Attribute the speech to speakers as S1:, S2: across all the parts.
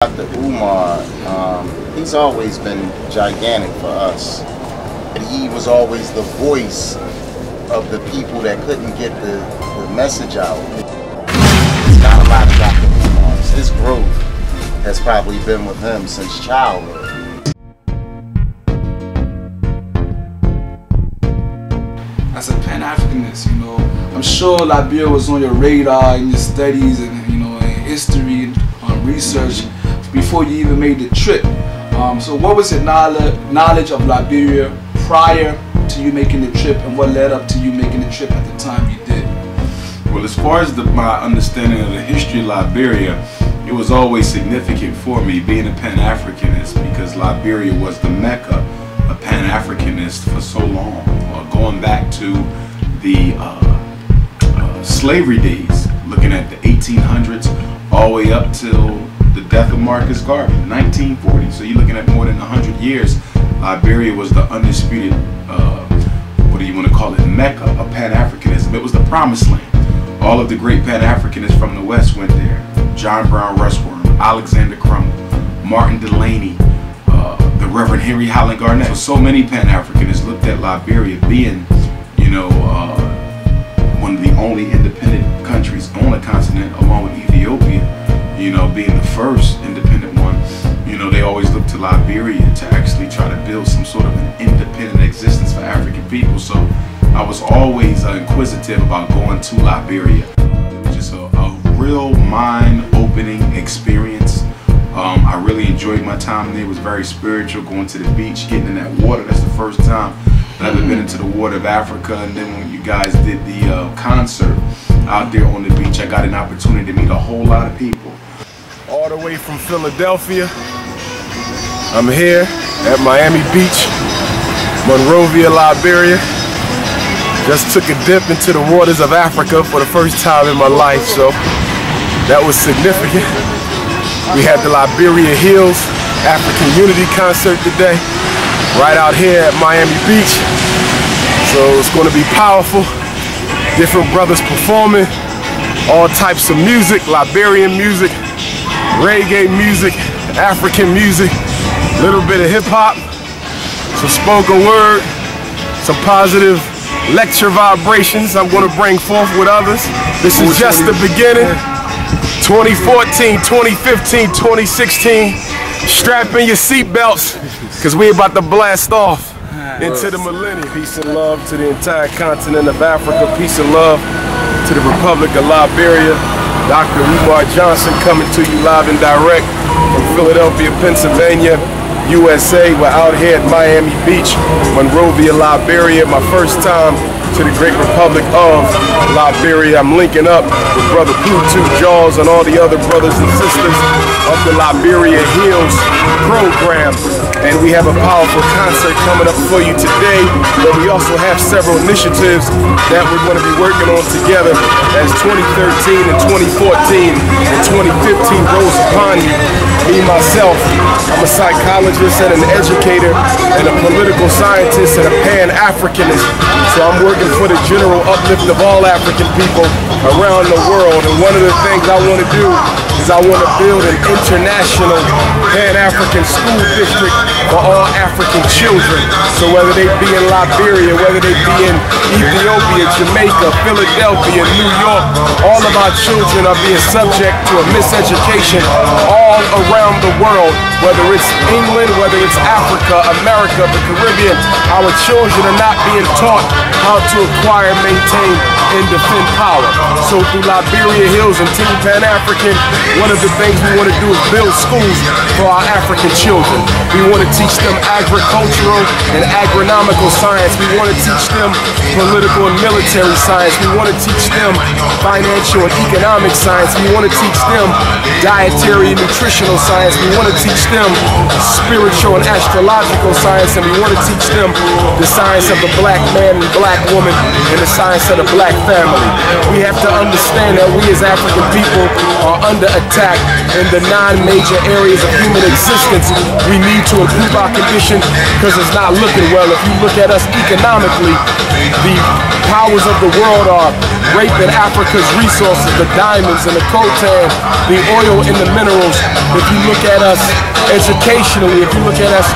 S1: Dr. Umar, he's always been gigantic for us. He was always the voice of the people that couldn't get the message out. There's not a lot of Dr. Umars. His growth has probably been with him since childhood.
S2: As a Pan-Africanist, I'm sure Liberia was on your radar in your studies and in history and research before you even made the trip. So what was your knowledge of Liberia prior to you making the trip, and what led up to you making the trip at the time you did?
S3: Well, as far as my understanding of the history of Liberia, it was always significant for me being a Pan-Africanist, because Liberia was the mecca of Pan-Africanists for so long, going back to the slavery days, looking at the 1800s all the way up till the death of Marcus Garvey, 1940. So you're looking at more than 100 years. Liberia was the undisputed, what do you want to call it, mecca of Pan-Africanism. It was the promised land. All of the great Pan-Africanists from the West went there. John Brown Rushworm, Alexander Crummell, Martin Delaney, the Reverend Henry Highland Garnett. So many Pan-Africanists looked at Liberia being, one of the only independent countries on the continent, along with Ethiopia, being the first independent one. They always look to Liberia to actually try to build some sort of an independent existence for African people. So I was always inquisitive about going to Liberia. It was just a real mind-opening experience. I really enjoyed my time there. It was very spiritual, going to the beach, getting in that water. That's the first time that I've ever been into the water of Africa. And then when you guys did the concert out there on the beach, I got an opportunity to meet a whole lot of people.
S4: All the way from Philadelphia, I'm here at Miami Beach, Monrovia, Liberia. Just took a dip into the waters of Africa for the first time in my life, so that was significant. We had the Liberia Hills African Unity concert today, right out here at Miami Beach. So it's going to be powerful. Different brothers performing, all types of music, Liberian music, reggae music, African music, a little bit of hip-hop, some spoken word, some positive lecture vibrations I'm going to bring forth with others. This is just the beginning. 2014, 2015, 2016. Strap in your seatbelts, because we're about to blast off into the millennium. Peace and love to the entire continent of Africa. Peace and love to the Republic of Liberia. Dr. Umar Johnson coming to you live and direct from Philadelphia, Pennsylvania, USA. We're out here at Miami Beach, Monrovia, Liberia. My first time to the great Republic of Liberia. I'm linking up with Brother Pluto Jaws and all the other brothers and sisters of the Liberia Hills program. And we have a powerful concert coming up for you today, but we also have several initiatives that we're going to be working on together as 2013 and 2014 and 2015 rolls upon you. Me, myself, I'm a psychologist and an educator and a political scientist and a Pan-Africanist. So I'm working for the general uplift of all African people around the world. And one of the things I want to do is I want to build an international Pan-African school district for all African children. So whether they be in Liberia, whether they be in Ethiopia, Jamaica, Philadelphia, New York, all of our children are being subject to a miseducation all around the world. Whether it's England, whether it's Africa, America, the Caribbean, our children are not being taught how to acquire, maintain, and defend power. So through Liberia Hills and Team Pan-African, one of the things we want to do is build schools for our African children. We want to teach them agricultural and agronomical science. We want to teach them political and military science. We want to teach them financial and economic science. We want to teach them dietary and nutritional science. We want to teach them spiritual and astrological science. And we want to teach them the science of the black man and black woman and the science of the black family. We have to understand that we as African people are under attack in the 9 major areas of human existence. We need to improve our condition because it's not looking well. If you look at us economically, the powers of the world are raping Africa's resources, the diamonds and the coltan, the oil and the minerals, If you look at us educationally, if you look at us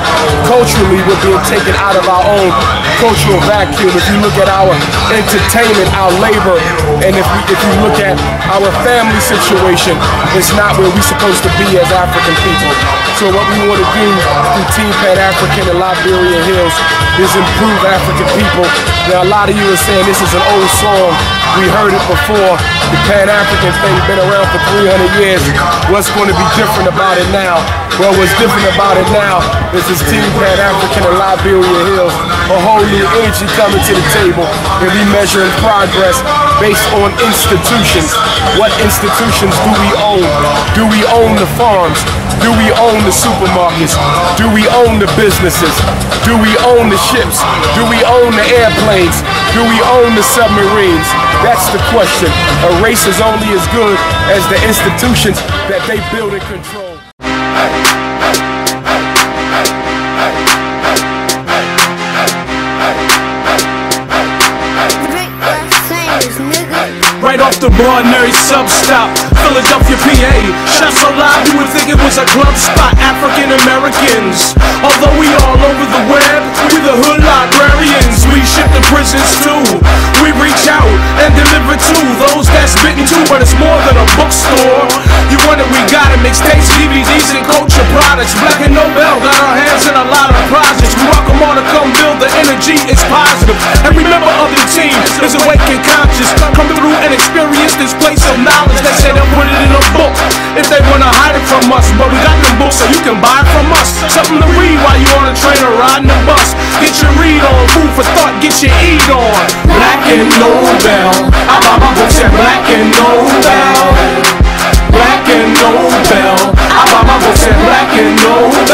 S4: culturally, we're being taken out of our own cultural vacuum. If you look at our entertainment, our labor, and if you look at our family situation, it's not where we're supposed to be as African people. So what we want to do through Team Pan-African and Liberia Hills is improve African people. Now a lot of you are saying this is an old song. We heard it before. The Pan-African thing been around for 300 years. What's going to be different about it now? Well, what's different about it now is this Team Pan-African and Liberia Hills, a whole new energy coming to the table, and we measuring progress based on institutions. What institutions do we own? Do we own the farms? Do we own the supermarkets? Do we own the businesses? Do we own the ships? Do we own the airplanes? Do we own the submarines? That's the question. A race is only as good as the institutions that they build and control.
S5: Right off the Broadnary sub-stop, Philadelphia, PA. Shot so loud you would think it was a club spot. African Americans, although we all over the web, we the hood librarians. We ship to prisons too. We reach out and deliver to those that's bitten too. But it's more than a bookstore. You wonder we got it, mixtapes, DVDs, and culture products. BlackandNobel got our hands in a lot of projects. We welcome all to come build. The energy is positive. And remember, other team is awake and conscious. Come through and experience this place of knowledge. They say they'll put it in a book if they wanna hide it from us, but we got them books so you can buy it from us. Something to read while you on a train or riding the bus. Get your read on, food for thought, get your eat on. BlackandNobel, I buy my books at BlackandNobel. BlackandNobel, I buy my books at BlackandNobel.